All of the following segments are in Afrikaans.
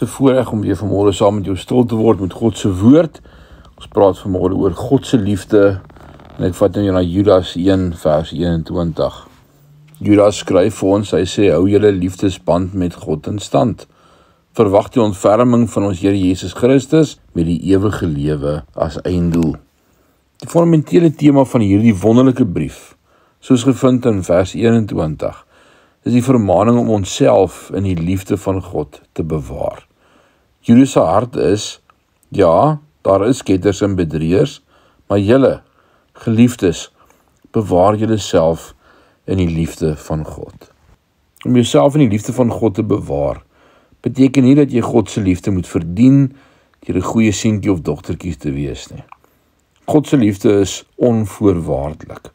'n voorreg om weer vanmôre saam met jou stil te word met God se woord. Ons praat vanmôre oor God se liefde en ek vat nou na Judas 1 vers 21. Judas skryf vir ons, hy sê, hou julle liefdesband met God in stand. Verwag die ontferming van ons Here Jesus Christus met die ewige lewe as einddoel. Die fundamentele tema van hierdie wonderlike brief, soos gevind in vers 21, is die vermaning om onsself in die liefde van God te bewaar. Judas se hart is, ja, daar is ketters en bedrieërs, maar julle, geliefdes, bewaar julle self in die liefde van God. Om jouself in die liefde van God te bewaar, beteken nie dat jy God se liefde moet verdien deur 'n goeie seentjie of dogtertjie te wees nie. God se liefde is onvoorwaardelik.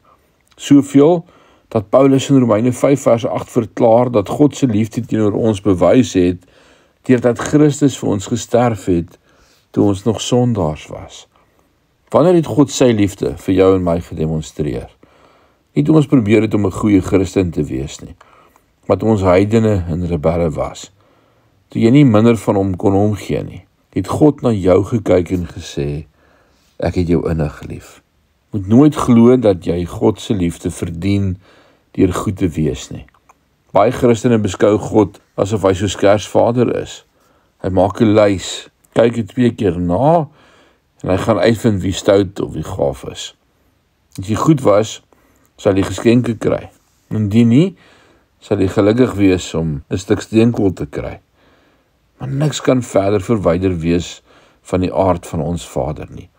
Soveel dat Paulus in Romeine 5 vers 8 verklaar dat God se liefde teenoor ons bewys het deurdat Christus vir ons gesterf het toe ons nog sondaars was. Wanneer het God sy liefde vir jou en my gedemonstreer? Nie toe ons probeer het om 'n goeie Christen te wees nie, maar toe ons heidene en rebelle was. Toe jy nie minder van hom kon omgee nie, het God na jou gekyk en gesê, ek het jou innig lief. Moet nooit glo dat jy God se liefde verdien deur goed te wees nie. Baie Christene beskou God asof hy so skers vader is. Hy maak 'n lys, kyk dit 2 keer na en hy gaan uitvind wie stout of wie gaaf is. As jy goed was, sal jy geskenke kry. Indien nie, sal jy gelukkig wees om 'n stuk steenkool te kry. Maar niks kan verder verwyder wees van die aard van ons Vader nie.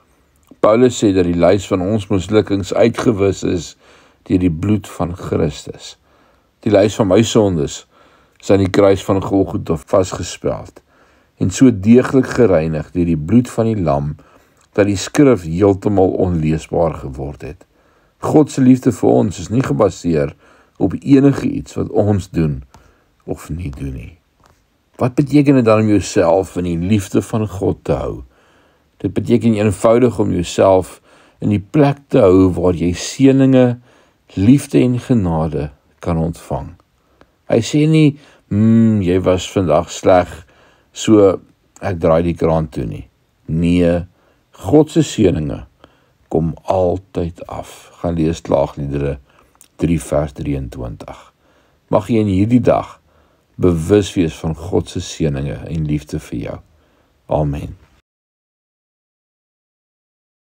Paulus sê dat die lys van ons mislukkings uitgewis is deur die bloed van Christus. Die lys van my sondes is aan die kruis van Golgotha vasgespeld en so deeglik gereinig deur die bloed van die lam dat die skrif heeltemal onleesbaar geword het. God se liefde vir ons is nie gebaseer op enige iets wat ons doen of nie doen nie. Wat beteken dit dan om jouself in die liefde van God te hou? Dit beteken eenvoudig om jouself in die plek te hou waar jy seëninge, liefde en genade kan ontvang. Hy sê nie, jy was vandag sleg, so ek draai die kraan toe nie. Nee, God se seëninge kom altyd af. Gaan lees Klaagliedere 3 vers 23. Mag jy in hierdie dag bewus wees van God se seëninge en liefde vir jou. Amen.